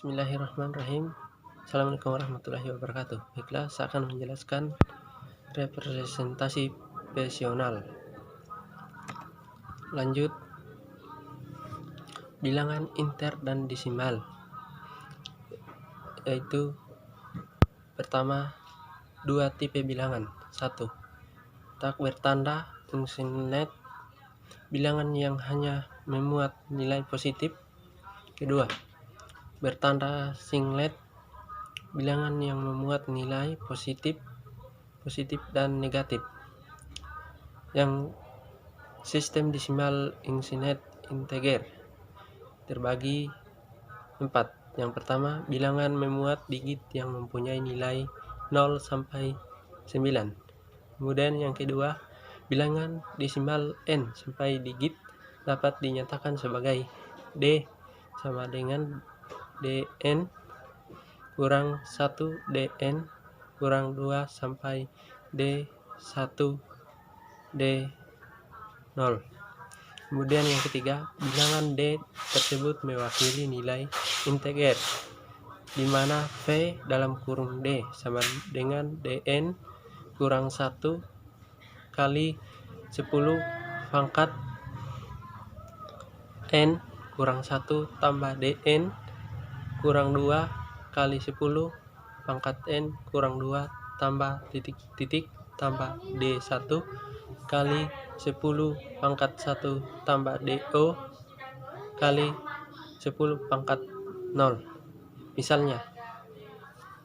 Bismillahirrahmanirrahim. Assalamualaikum warahmatullahi wabarakatuh. Baiklah, saya akan menjelaskan representasi posisional. Lanjut, bilangan inter dan desimal, yaitu pertama, dua tipe bilangan. Satu, tak bertanda infinite, bilangan yang hanya memuat nilai positif. Kedua, bertanda singlet, bilangan yang memuat nilai positif dan negatif. Yang sistem desimal infinite integer terbagi 4. Yang pertama, bilangan memuat digit yang mempunyai nilai 0 sampai 9. Kemudian yang kedua, bilangan desimal n sampai digit dapat dinyatakan sebagai d sama dengan dn kurang 1 dn kurang 2 sampai d1 d0. Kemudian yang ketiga, bilangan d tersebut mewakili nilai integer di mana v dalam kurung d sama dengan dn kurang 1 kali 10 pangkat n kurang 1 tambah dn kurang 2 kali 10 pangkat n kurang 2 tambah titik tambah d1 kali 10 pangkat 1 tambah do kali 10 pangkat 0. Misalnya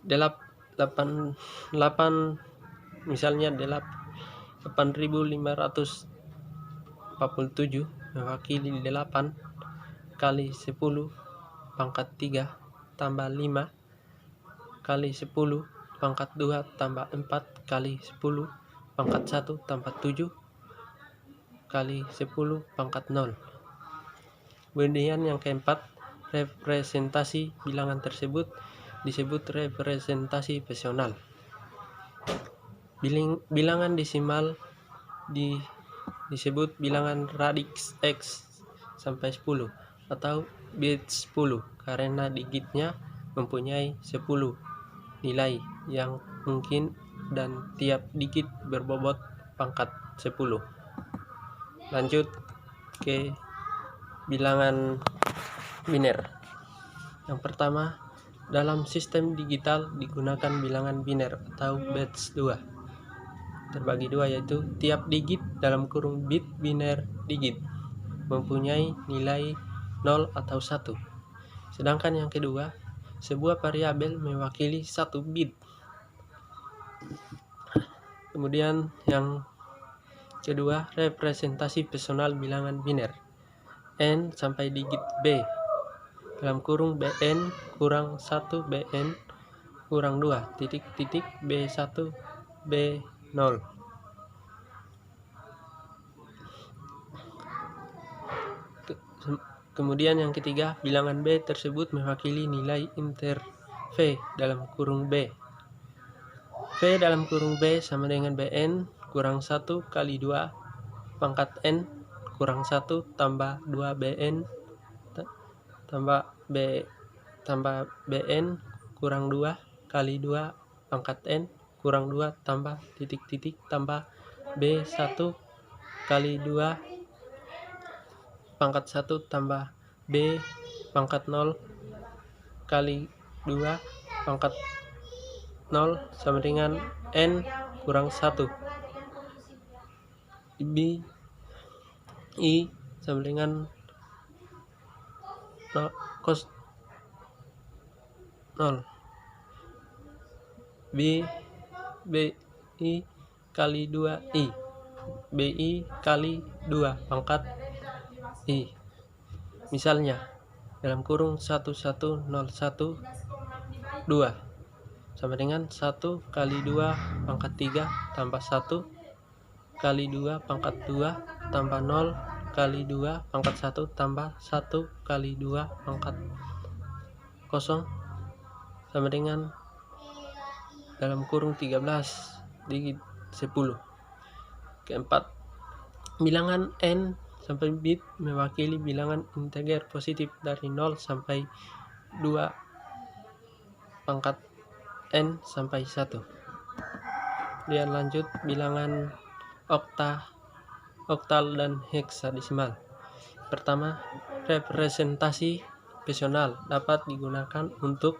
8547 mewakili 8 kali 10 pangkat 3 tambah 5 kali 10 pangkat 2 tambah 4 kali 10 pangkat 1 tambah 7 kali 10 pangkat 0. Kemudian yang keempat, representasi bilangan tersebut disebut representasi posisional. Bilangan desimal disebut bilangan radix x sampai 10 atau bit 10 karena digitnya mempunyai 10 nilai yang mungkin dan tiap digit berbobot pangkat 10. Lanjut ke bilangan biner. Yang pertama, dalam sistem digital digunakan bilangan biner atau bits 2 terbagi 2, yaitu tiap digit dalam kurung bit biner digit mempunyai nilai 0 atau 1. Sedangkan yang kedua, sebuah variabel mewakili 1 bit. Kemudian yang kedua, representasi posisional bilangan biner n sampai digit b dalam kurung bn kurang 1 bn kurang 2 titik b1 b0. Kemudian yang ketiga, bilangan b tersebut mewakili nilai inter v dalam kurung b. V dalam kurung b sama dengan bn kurang 1 kali 2 pangkat n kurang 1 tambah 2 bn tambah bn kurang 2 kali 2 pangkat n kurang 2 tambah titik tambah b1 kali 2 pangkat 1 tambah b pangkat 0 kali 2 pangkat 0 sama dengan n kurang 1 b i sama dengan cos 0 b i kali 2 i bi kali 2 pangkat i. Misalnya dalam kurung 1101 2 sama dengan 1 kali 2 pangkat 3 tambah 1 kali 2 pangkat 2 tambah 0 kali 2 pangkat 1 tambah 1 kali 2 pangkat 0 sama dengan dalam kurung 13 digit 10. Keempat, bilangan n sampai bit mewakili bilangan integer positif dari 0 sampai 2 pangkat n sampai 1. Kemudian lanjut bilangan oktal dan heksadesimal. Pertama, representasi personal dapat digunakan untuk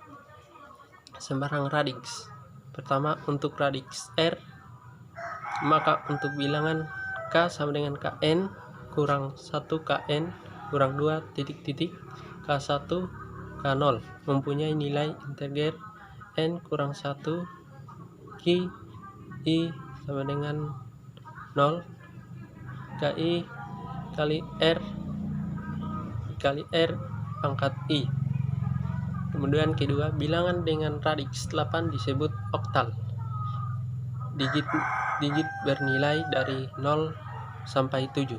sembarang radix. Pertama, untuk radix R, maka untuk bilangan K sama dengan Kn kurang 1 Kn kurang 2 titik-titik K1 K0 mempunyai nilai integer N kurang 1 Ki I sama dengan 0 Ki kali R pangkat I. Kemudian kedua, bilangan dengan radix 8 disebut oktal. Digit bernilai dari 0 sampai 7.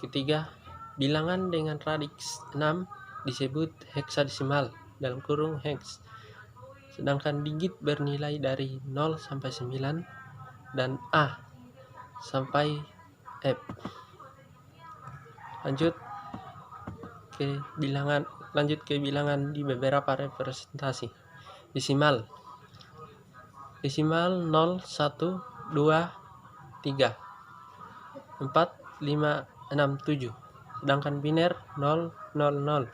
Ketiga, bilangan dengan radix 6 disebut heksadesimal dalam kurung hex. Sedangkan digit bernilai dari 0 sampai 9 dan A sampai F. Lanjut ke bilangan di beberapa representasi. Desimal 0, 1, 2, 3, 4, 5, 6, 7. Sedangkan biner 0, 0, 0.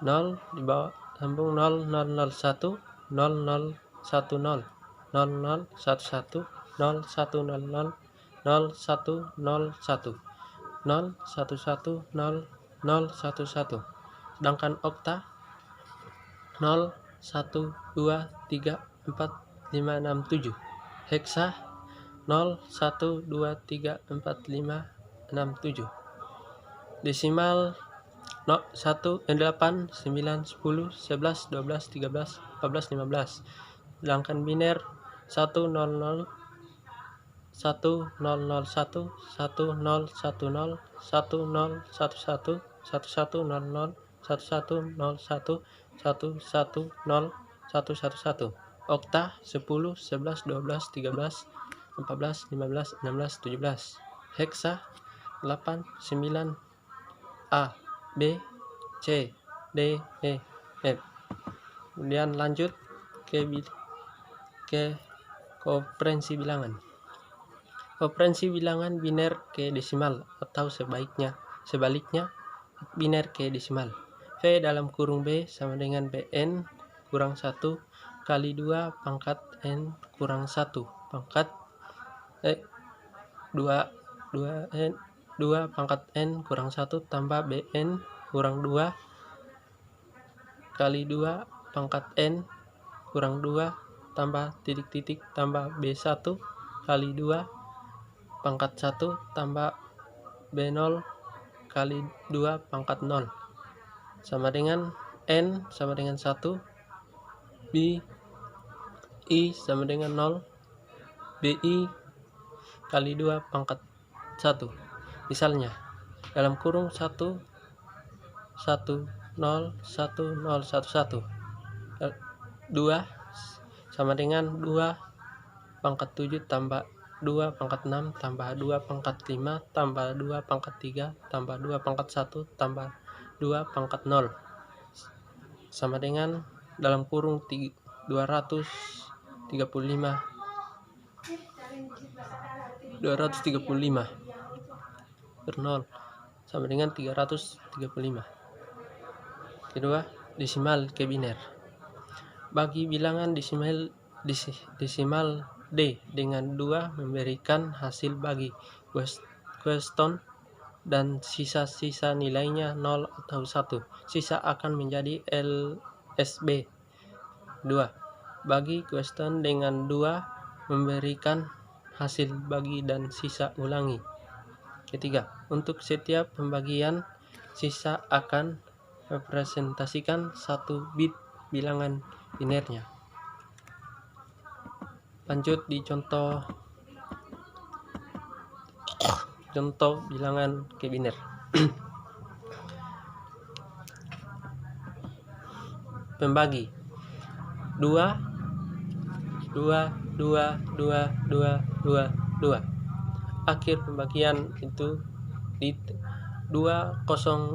0 di bawah sambung 0, 0, 0, 1, 0, 0, 1, 0, 0, 0, 1, 1, 0, 1, 0, 0, 1, 0, 0, 1, 0, 1, 0, 0, 1, 1. Sedangkan okta 0, 1, 2, 3, 4, 5, 6, 7. Heksa 0, 1, 2, 3, 4, 5, 6, 7. Desimal 1, 8, 9, 10, 11, 12, 13, 14, 15. Sedangkan biner 1, 0, 0, 1, 0, 0, 1, 1, 0, 1, 0, 1, 0, 1, 1, 0, 0, 11, 0, 1, 1, 0, 1, 1. Okta 10, 11, 12, 13, 14, 15, 16, 17. Heksa 8, 9, A, B, C, D, E, F. Kemudian lanjut ke koferensi bilangan. Koferensi bilangan biner ke desimal atau sebaliknya biner ke desimal. V dalam kurung B sama dengan Bn kurang 1 kali 2 pangkat N kurang 1 pangkat 2 pangkat N kurang 1 tambah Bn kurang 2 kali 2 pangkat N kurang 2 tambah titik-titik tambah B1 kali 2 pangkat 1 tambah B0 kali 2 pangkat 0 sama dengan N sama dengan 1, B I sama dengan 0, BI kali 2 pangkat 1. Misalnya dalam kurung 1, 1, 0, 1, 0, 1, 1. 2 sama dengan 2 pangkat 7 tambah 2 pangkat 6 tambah 2 pangkat 5 tambah 2 pangkat 3 tambah 2 pangkat 1 tambah 2 pangkat 0 sama dengan dalam kurung 235 per 0 sama dengan 335. Kedua, desimal ke biner. Bagi bilangan desimal D dengan 2 memberikan hasil bagi question dan sisa-sisa nilainya 0 atau 1. Sisa akan menjadi LSB. 2. Bagi question dengan 2 memberikan hasil bagi dan sisa ulangi. Ketiga, untuk setiap pembagian sisa akan representasikan 1 bit bilangan binernya. Lanjut di contoh bilangan ke biner. Pembagi 2, 2, 2, 2, 2, 2, 2. Akhir pembagian itu di 205,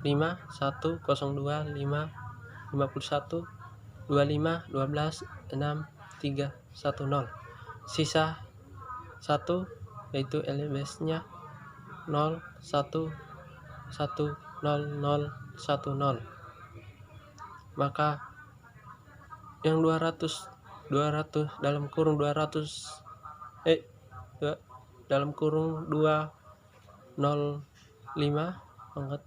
1, 02, 5, 51, 25, 12, 6, 3, 1, 0. Sisa 1 yaitu LBS-nya 0, 1, 1, 0, 0, 1, 0. Maka yang 200 dalam kurung 200 dalam kurung 205 angkat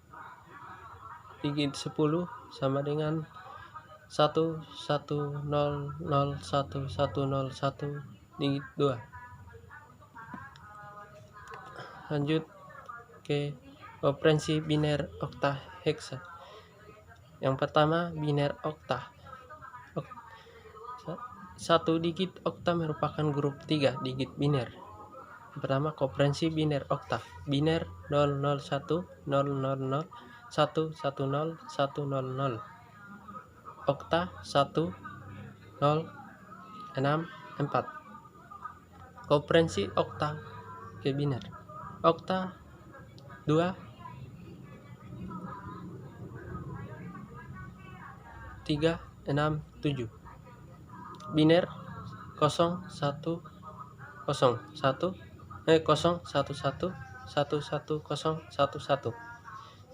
digit 10 sama dengan 1, 1, 0, 0, 1, 1, 0, 1 digit 2. Lanjut ke operansi biner oktaheksa. Yang pertama, biner okta. Satu digit okta merupakan grup 3 digit biner. Pertama, koperensi biner okta. Biner 001, 000, 110, 100. Okta 1, 0, 6, 4. Koperensi okta ke biner. Okta 2, 3, 6, 7. Biner 0, 1, 0, 1, 0, 1, 1, 1, 1, 0, 1, 1.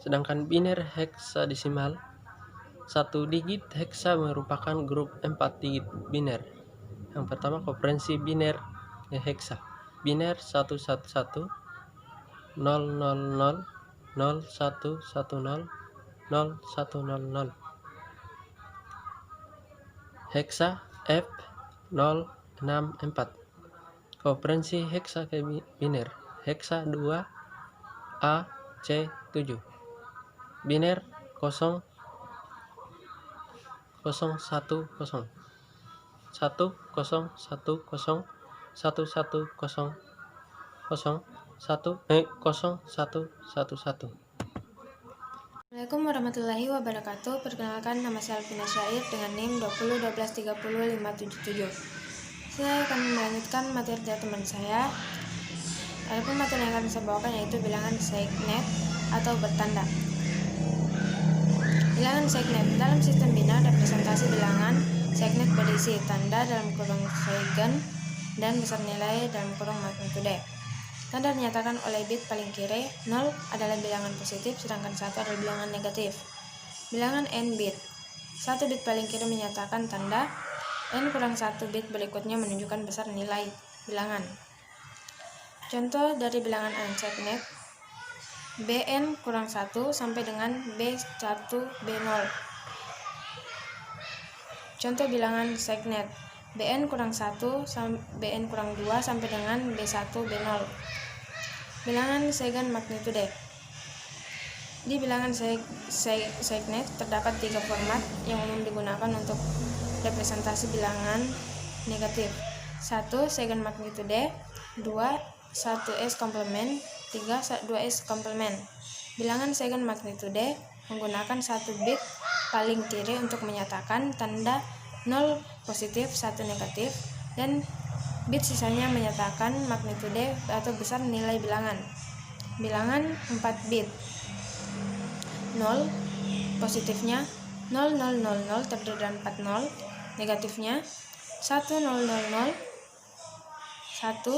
Sedangkan biner heksadesimal 1 digit heksa merupakan grup 4 digit biner. Yang pertama, koperensi biner heksa. Biner 111, 000, 0110, 0100. Heksa F064. Koperensi heksa ke biner. Heksa 2 AC7. Biner 0, 0, 1, 0, 1, 0, 1, 0, 1, 1, 0, 0, 1, 0, 1, 1, 1. Assalamualaikum warahmatullahi wabarakatuh. Perkenalkan, nama saya Alvina Syair dengan NIM 2012305577. Saya akan melanjutkan materi dari teman saya. Adapun materi yang akan saya bawakan yaitu bilangan segnet atau bertanda. Bilangan segnet. Dalam sistem biner, representasi bilangan segnet berisi tanda dalam kurung segen dan besar nilai dalam kurung magnitude. Tanda dinyatakan oleh bit paling kiri. 0 adalah bilangan positif, sedangkan 1 adalah bilangan negatif. Bilangan n bit. 1 bit paling kiri menyatakan tanda, n kurang 1 bit berikutnya menunjukkan besar nilai bilangan. Contoh dari bilangan segnet, bn kurang 1 sampai dengan b1 b0. Contoh bilangan segnet, bn kurang 1 bn kurang 2 sampai dengan b1 b0. Bilangan segen magnitude. Di bilangan segnet terdapat 3 format yang umum digunakan untuk representasi bilangan negatif. 1. Segen magnitude. 2. 1s komplement. 3. 2s komplement. Bilangan segen magnitude menggunakan 1 bit paling kiri untuk menyatakan tanda 0 positif, 1 negatif, dan bit sisanya menyatakan magnitude atau besar nilai bilangan. Bilangan 4 bit. 0 positifnya 0000 terdiri dari 4 0, negatifnya 1000, 1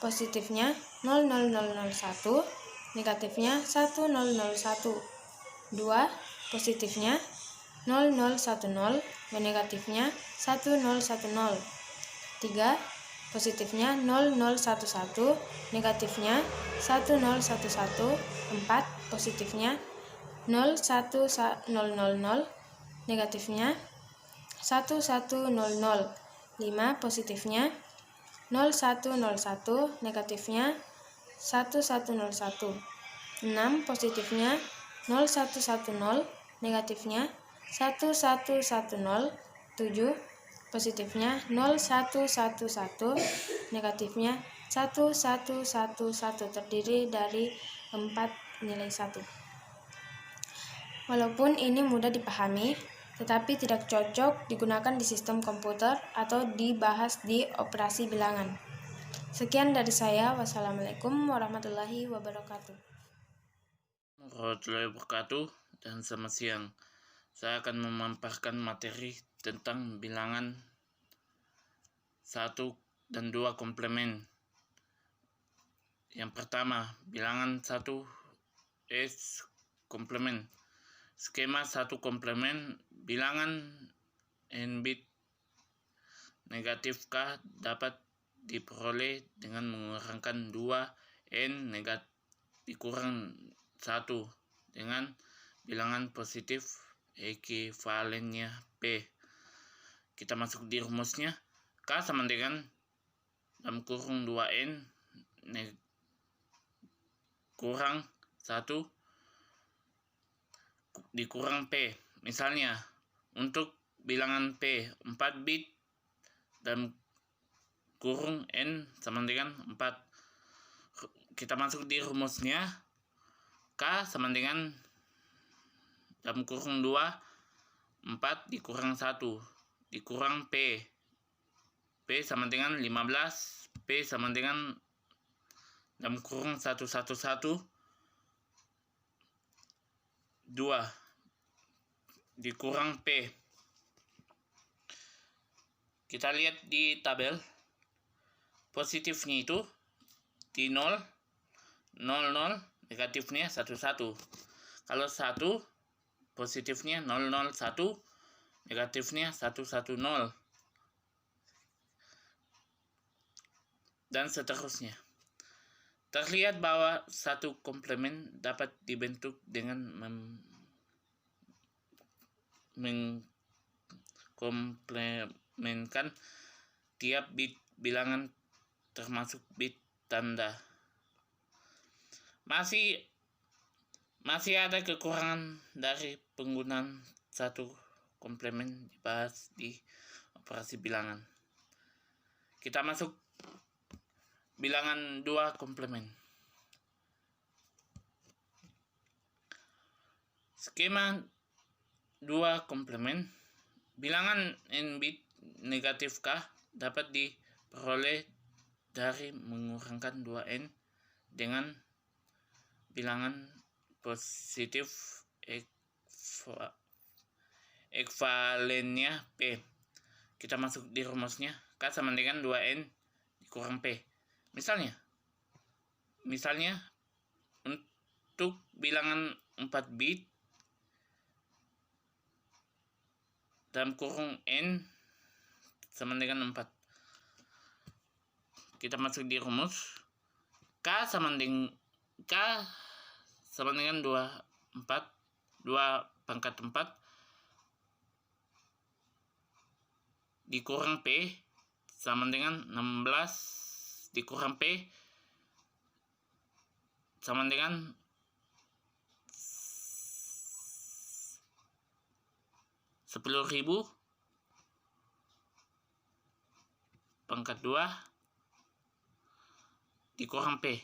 positifnya 0001, negatifnya 1001. 2 positifnya 0010 dan negatifnya 1010. 3 positifnya 0011, negatifnya 1011. 4 positifnya 01000, negatifnya 1100. 5 positifnya 0101, negatifnya 1101. 6 positifnya 0110, negatifnya 1110. 7 positifnya 0111, negatifnya 1111, terdiri dari 4 nilai 1. Walaupun ini mudah dipahami, tetapi tidak cocok digunakan di sistem komputer atau dibahas di operasi bilangan. Sekian dari saya. Wassalamualaikum warahmatullahi wabarakatuh. Warahmatullahi wabarakatuh, dan selamat siang saya akan memaparkan materi tentang bilangan 1 dan 2 komplemen. Yang pertama, bilangan 1 S komplemen. Skema 1 komplemen, bilangan n bit negatif K dapat diperoleh dengan mengurangkan 2n dikurang 1 dengan bilangan positif ekuivalennya P. Kita masuk di rumusnya. K sama dengan dalam kurung 2n kurang 1 dikurang P. Misalnya, untuk bilangan P 4 bit dalam kurung N sama dengan 4. Kita masuk di rumusnya. K sama dengan dalam kurung 2 4 dikurang 1 dikurang P. P sama dengan 15. P sama dengan dalam kurung 111 2 dikurang P. Kita lihat di tabel. Positifnya itu di 0, 0, 0, negatifnya 1, 1. Kalau 1, positifnya 0, 0, 1, negatifnya 1, 1, 0. Dan seterusnya. Terlihat bahwa satu komplemen dapat dibentuk dengan mengkomplemenkan tiap bit bilangan termasuk bit tanda. Masih ada kekurangan dari penggunaan satu komplemen dibahas di operasi bilangan. Kita masuk bilangan 2 komplemen. Skema 2 komplemen. Bilangan n bit negatif K dapat diperoleh dari mengurangkan 2n dengan bilangan positif ekuivalennya P. Kita masuk di rumusnya. K sama dengan 2n dikurang P. Misalnya untuk bilangan 4 bit dalam kurung n sama dengan 4. Kita masuk di rumus. K sama dengan 2 pangkat 4 dikurang P sama dengan 16 dikurang P sama dengan 10.000 pangkat 2 dikurang P.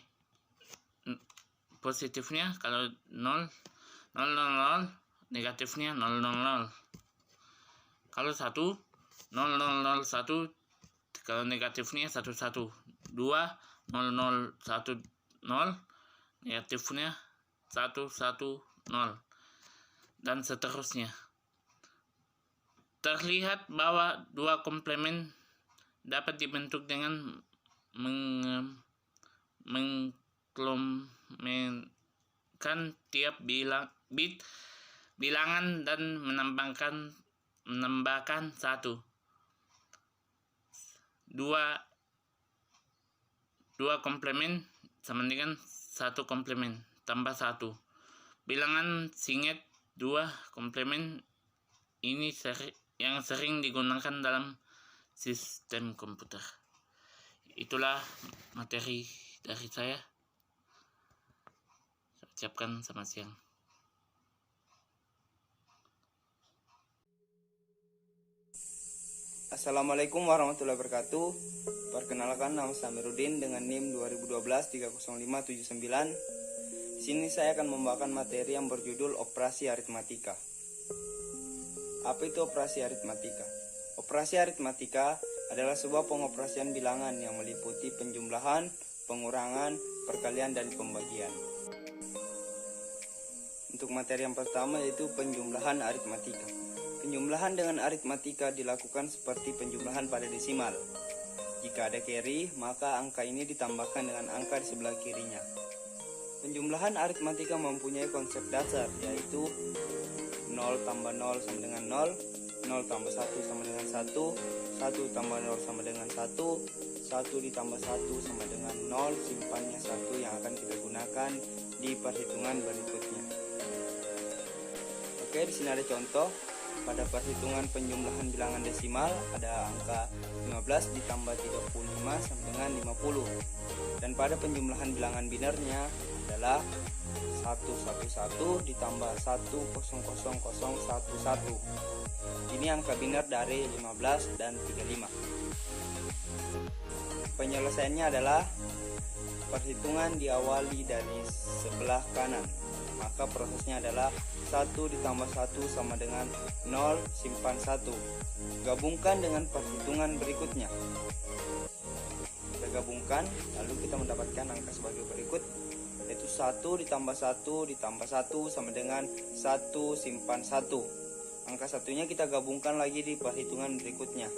Positifnya kalau 0, 0, 0, 0, negatifnya 0, 0, 0. Kalau 1, 0, 0, 0, 1, kalau negatifnya 1, 1. 2, 0, 0, 1, 0, negatifnya 1, 1, 0. Dan seterusnya. Terlihat bahwa 2 komplemen dapat dibentuk dengan mengkomplemenkan tiap bit bilangan dan menambahkan 1. 2 komplemen sama dengan 1 komplemen tambah 1. Bilangan singkat 2 komplemen ini yang sering digunakan dalam sistem komputer. Itulah materi dari saya. Saya ucapkan selamat siang. Assalamualaikum warahmatullahi wabarakatuh. Perkenalkan, nama saya Amiruddin dengan NIM 2012-30579. Sini saya akan membawakan materi yang berjudul operasi aritmatika. Apa itu operasi aritmatika? Operasi aritmatika adalah sebuah pengoperasian bilangan yang meliputi penjumlahan, pengurangan, perkalian, dan pembagian. Untuk materi yang pertama yaitu penjumlahan aritmatika. Penjumlahan dengan aritmatika dilakukan seperti penjumlahan pada desimal. Jika ada carry, maka angka ini ditambahkan dengan angka di sebelah kirinya. Penjumlahan aritmatika mempunyai konsep dasar, yaitu 0 tambah 0 sama dengan 0, 0 tambah 1 sama dengan 1, 1 tambah 0 sama dengan 1, 1 ditambah 1 sama dengan 0, simpannya 1 yang akan kita gunakan di perhitungan berikutnya. Oke, di sini ada contoh. Pada perhitungan penjumlahan bilangan desimal ada angka 15 ditambah 35 sama dengan 50. Dan pada penjumlahan bilangan binernya adalah 111 ditambah 1000011. Ini angka biner dari 15 dan 35. Penyelesaiannya adalah perhitungan diawali dari sebelah kanan. Maka prosesnya adalah 1 ditambah 1 sama dengan 0, simpan 1. Gabungkan dengan perhitungan berikutnya. Kita gabungkan, lalu kita mendapatkan angka sebagai berikut, yaitu 1 ditambah 1 ditambah 1 sama dengan 1, simpan 1. Angka satunya kita gabungkan lagi di perhitungan berikutnya.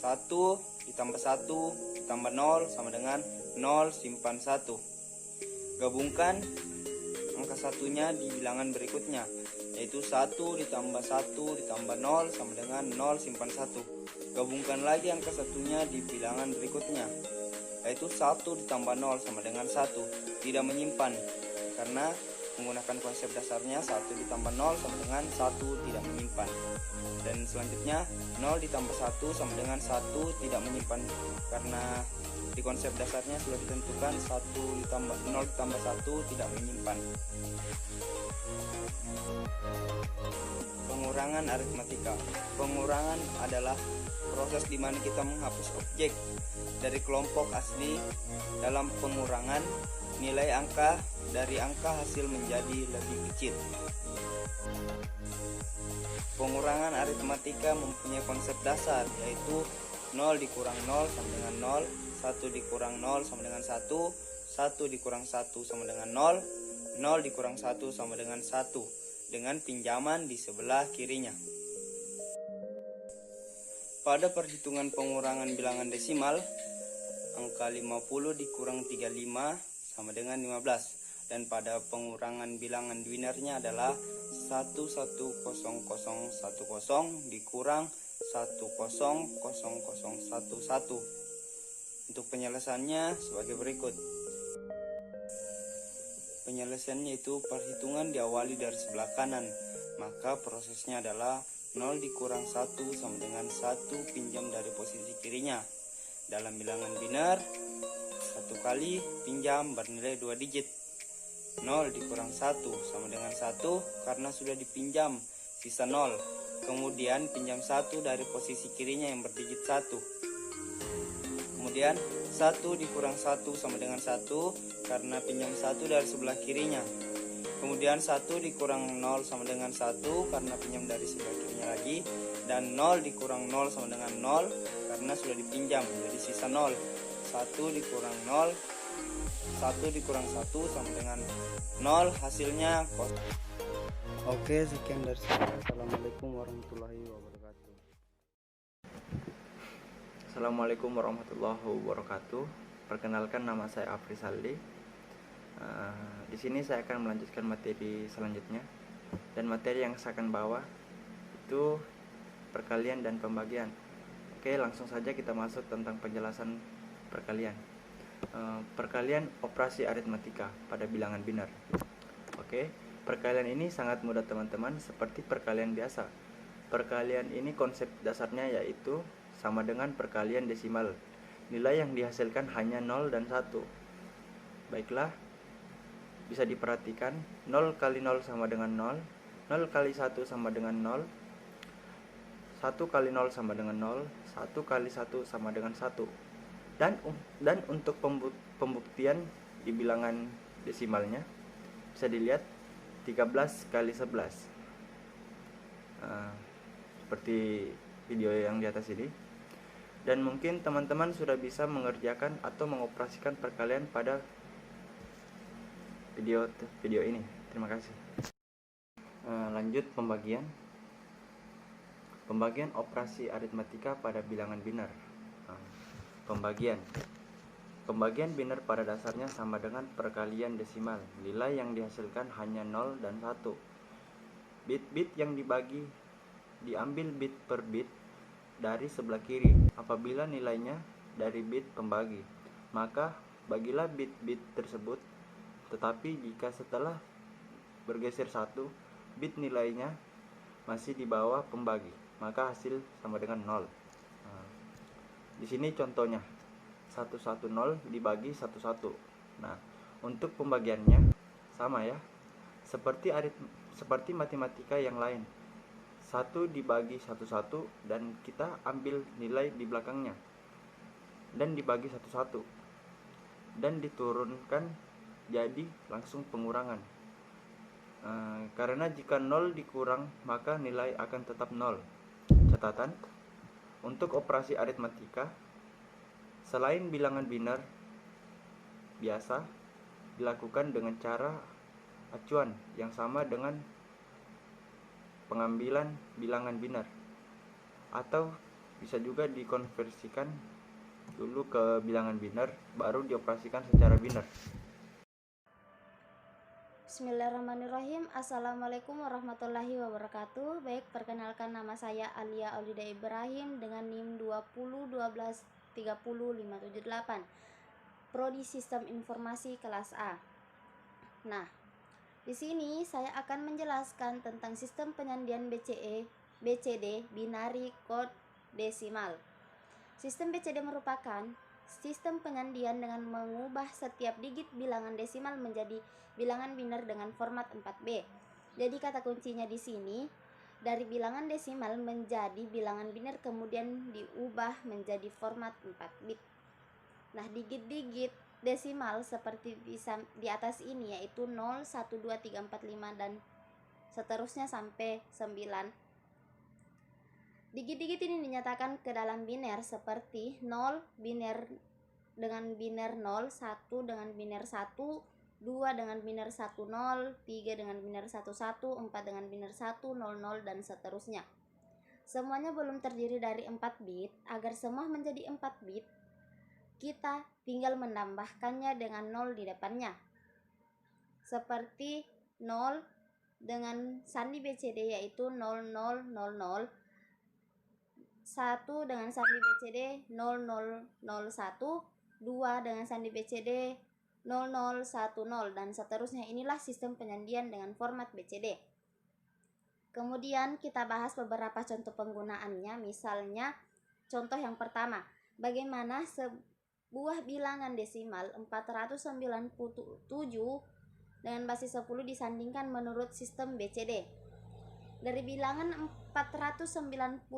1 ditambah 1 ditambah 0 sama dengan 0, simpan 1. Gabungkan angka satunya di bilangan berikutnya, yaitu 1 ditambah 1 ditambah 0 sama dengan 0, simpan 1. Gabungkan lagi angka satunya di bilangan berikutnya, yaitu 1 ditambah 0 sama dengan 1. Tidak menyimpan, karena menggunakan konsep dasarnya 1 ditambah 0 sama dengan 1 tidak menyimpan. Dan selanjutnya 0 ditambah 1 sama dengan 1 tidak menyimpan, karena di konsep dasarnya sudah ditentukan 0 ditambah 1 tidak menyimpan. Pengurangan aritmatika. Pengurangan adalah proses di mana kita menghapus objek dari kelompok asli. Dalam pengurangan, nilai angka dari angka hasil menjadi lebih kecil. Pengurangan aritmatika mempunyai konsep dasar, yaitu 0 dikurang 0 sama dengan 0, 1 dikurang 0 sama dengan 1, 1 dikurang 1 sama dengan 0, 0 dikurang 1 sama dengan 1, dengan pinjaman di sebelah kirinya. Pada perhitungan pengurangan bilangan desimal, angka 50 dikurang 35 sama dengan 15. Dan pada pengurangan bilangan binernya adalah 1100010 dikurang 1000011. Untuk penyelesaiannya sebagai berikut. Penyelesaiannya itu perhitungan diawali dari sebelah kanan, maka prosesnya adalah 0 dikurang 1 sama dengan 1 pinjam dari posisi kirinya. Dalam bilangan biner, 1 kali pinjam bernilai 2 digit. 0 dikurang 1 sama dengan 1 karena sudah dipinjam, sisa 0. Kemudian pinjam 1 dari posisi kirinya yang berdigit 1. Kemudian 1 dikurang 1 sama dengan 1 karena pinjam 1 dari sebelah kirinya. Kemudian 1 dikurang 0 sama dengan 1 karena pinjam dari sebelah kirinya lagi. Dan 0 dikurang 0 sama dengan 0 karena sudah dipinjam, jadi sisa 0. 1 dikurang 0, 1 dikurang 1 sama dengan 0, hasilnya kosong. Oke, sekian dari saya. Assalamualaikum warahmatullahi wabarakatuh. Assalamualaikum warahmatullahi wabarakatuh. Perkenalkan, nama saya Afri Saldi. Di sini saya akan melanjutkan materi selanjutnya, dan materi yang saya akan bawa itu perkalian dan pembagian. Oke, langsung saja kita masuk tentang penjelasan perkalian. Perkalian operasi aritmatika pada bilangan biner. Oke, perkalian ini sangat mudah teman-teman, seperti perkalian biasa. Perkalian ini konsep dasarnya yaitu sama dengan perkalian desimal. Nilai yang dihasilkan hanya 0 dan 1. Baiklah, bisa diperhatikan 0 kali 0 sama dengan 0, 0 kali 1 sama dengan 0, 1 kali 0 sama dengan 0, 1 kali 1 sama dengan 1. Dan untuk pembuktian di bilangan desimalnya bisa dilihat 13 kali 11. Seperti video yang di atas ini. Dan mungkin teman-teman sudah bisa mengerjakan atau mengoperasikan perkalian pada video ini. Terima kasih. Lanjut pembagian operasi aritmatika pada bilangan biner. Pembagian biner pada dasarnya sama dengan perkalian desimal. Nilai yang dihasilkan hanya 0 dan 1. Bit-bit yang dibagi diambil bit per bit dari sebelah kiri. Apabila nilainya dari bit pembagi, maka bagilah bit-bit tersebut. Tetapi jika setelah bergeser 1 bit nilainya masih di bawah pembagi, maka hasil sama dengan 0. Di sini contohnya 110 dibagi 11. Nah, untuk pembagiannya sama ya, seperti matematika yang lain. 1 dibagi 11 dan kita ambil nilai di belakangnya dan dibagi 11 dan diturunkan, jadi langsung pengurangan. Karena jika 0 dikurang maka nilai akan tetap 0. Catatan, untuk operasi aritmatika selain bilangan biner biasa dilakukan dengan cara acuan yang sama dengan pengambilan bilangan biner, atau bisa juga dikonversikan dulu ke bilangan biner baru dioperasikan secara biner. Bismillahirrahmanirrahim. Assalamualaikum warahmatullahi wabarakatuh. Baik, perkenalkan, nama saya Alia Aulida Ibrahim dengan NIM 2012300578, Prodi Sistem Informasi kelas A. Nah, di sini saya akan menjelaskan tentang sistem penyandian BCD binary kode desimal. Sistem BCD merupakan sistem penyandian dengan mengubah setiap digit bilangan desimal menjadi bilangan biner dengan format 4B. Jadi kata kuncinya di sini, dari bilangan desimal menjadi bilangan biner kemudian diubah menjadi format 4 bit. Nah, digit-digit desimal seperti bisa di atas ini yaitu 0, 1, 2, 3, 4, 5 dan seterusnya sampai 9. Digit-digit ini dinyatakan ke dalam biner seperti 0 biner dengan biner 0, 1 dengan biner 1, 2 dengan biner 10, 3 dengan biner 11, 4 dengan biner 1, 00 dan seterusnya. Semuanya belum terdiri dari 4 bit. Agar semua menjadi 4 bit, kita tinggal menambahkannya dengan 0 di depannya. Seperti 0 dengan sandi BCD yaitu 0000, 1 dengan sandi BCD 0001, 2 dengan sandi BCD 0010 dan seterusnya. Inilah sistem penyandian dengan format BCD. Kemudian kita bahas beberapa contoh penggunaannya. Misalnya contoh yang pertama, bagaimana sebuah bilangan desimal 497 dengan basis 10 disandingkan menurut sistem BCD. Dari bilangan 497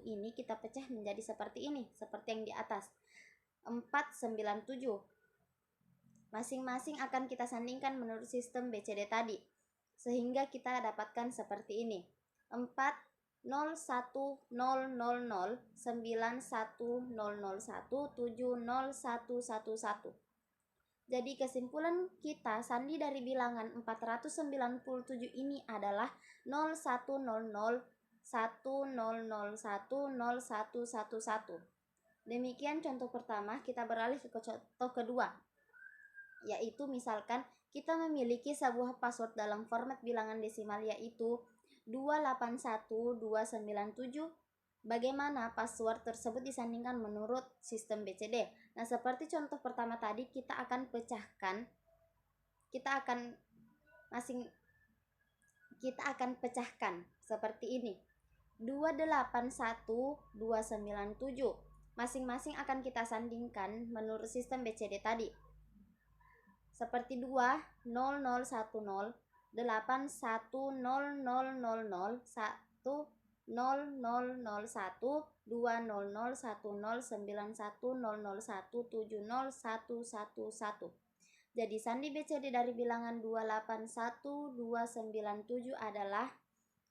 ini kita pecah menjadi seperti ini, seperti yang di atas. 497 masing-masing akan kita sandingkan menurut sistem BCD tadi, sehingga kita dapatkan seperti ini: 401000910017011. Jadi kesimpulan kita, sandi dari bilangan 497 ini adalah 010010010111. Demikian contoh pertama. Kita beralih ke contoh kedua, yaitu misalkan kita memiliki sebuah password dalam format bilangan desimal yaitu 281297. Bagaimana password tersebut disandingkan menurut sistem BCD? Nah, seperti contoh pertama tadi, kita akan pecahkan seperti ini: 281297. Masing-masing akan kita sandingkan menurut sistem BCD tadi. Seperti 2 0010 8100001 0001 20011091007011. Jadi sandi BCD dari bilangan 281297 adalah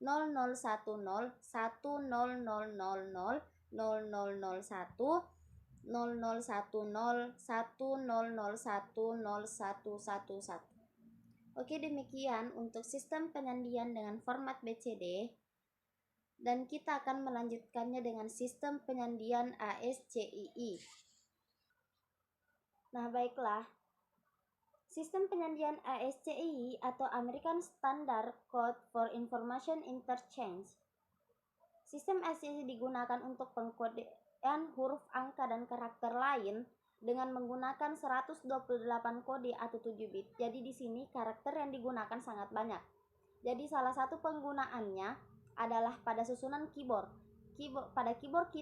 0010 100000 0001 0010 10010111. Oke, demikian untuk sistem penyandian dengan format BCD, dan kita akan melanjutkannya dengan sistem penyandian ASCII. Nah, baiklah. Sistem penyandian ASCII atau American Standard Code for Information Interchange. Sistem ASCII digunakan untuk pengkodean huruf, angka, dan karakter lain dengan menggunakan 128 kode atau 7 bit. Jadi di sini karakter yang digunakan sangat banyak. Jadi salah satu penggunaannya adalah pada susunan keyboard. Pada keyboard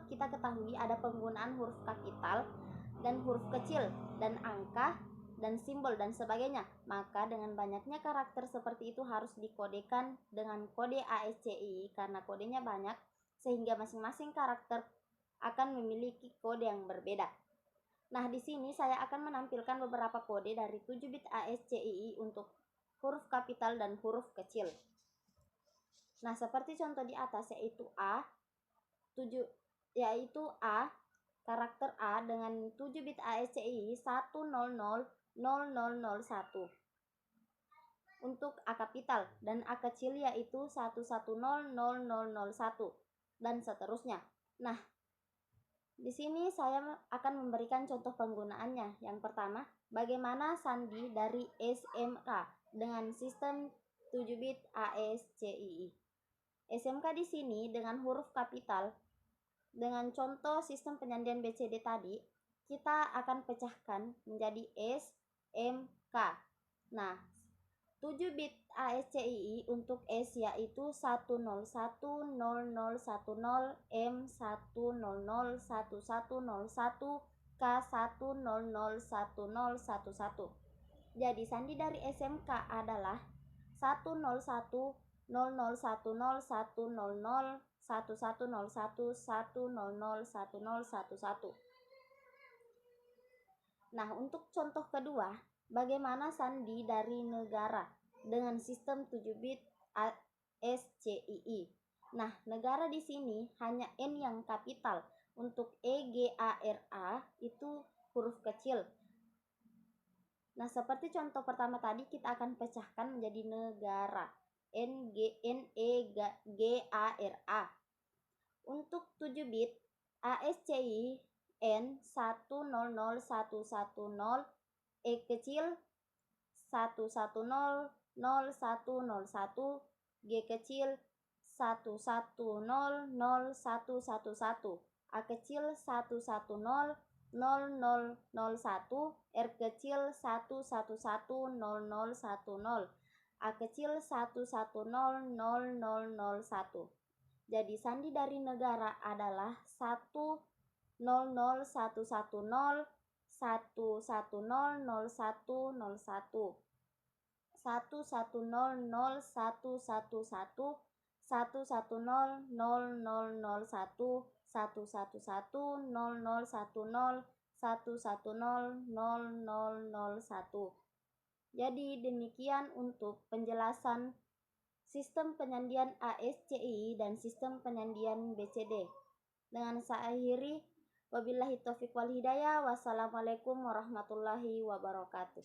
kita ketahui ada penggunaan huruf kapital dan huruf kecil dan angka dan simbol dan sebagainya. Maka dengan banyaknya karakter seperti itu harus dikodekan dengan kode ASCII karena kodenya banyak sehingga masing-masing karakter akan memiliki kode yang berbeda. Nah, di sini saya akan menampilkan beberapa kode dari 7 bit ASCII untuk huruf kapital dan huruf kecil. Nah, seperti contoh di atas yaitu karakter A dengan 7 bit ASCII 1000001 untuk A kapital, dan A kecil yaitu 1100001 dan seterusnya. Nah, di sini saya akan memberikan contoh penggunaannya. Yang pertama, bagaimana sandi dari SMK dengan sistem 7 bit ASCII. SMK di sini dengan huruf kapital. Dengan contoh sistem penyandian BCD tadi, kita akan pecahkan menjadi SMK. Nah, 7 bit ASCII untuk S yaitu 10100M1001101 K1001011. Jadi sandi dari SMK adalah 10100101101101111. Nah, untuk contoh kedua, bagaimana sandi dari negara dengan sistem 7 bit ASCII. Nah, negara di sini hanya N yang kapital. Untuk EGARA itu huruf kecil. Nah, seperti contoh pertama tadi, kita akan pecahkan menjadi negara NEGARA. Untuk 7 bit ASCII N1001110, E kecil 1100101, G kecil 1100111, A kecil 1100001, R kecil 1110010, A kecil 1100001. Jadi sandi dari negara adalah 100110110, 1100111, 1100111, 1100001, 1110010, 1100001. Jadi demikian untuk penjelasan sistem penyandian ASCII dan sistem penyandian BCD. Dengan saya akhiri, wabillahi taufiq wal hidayah. Wassalamualaikum warahmatullahi wabarakatuh.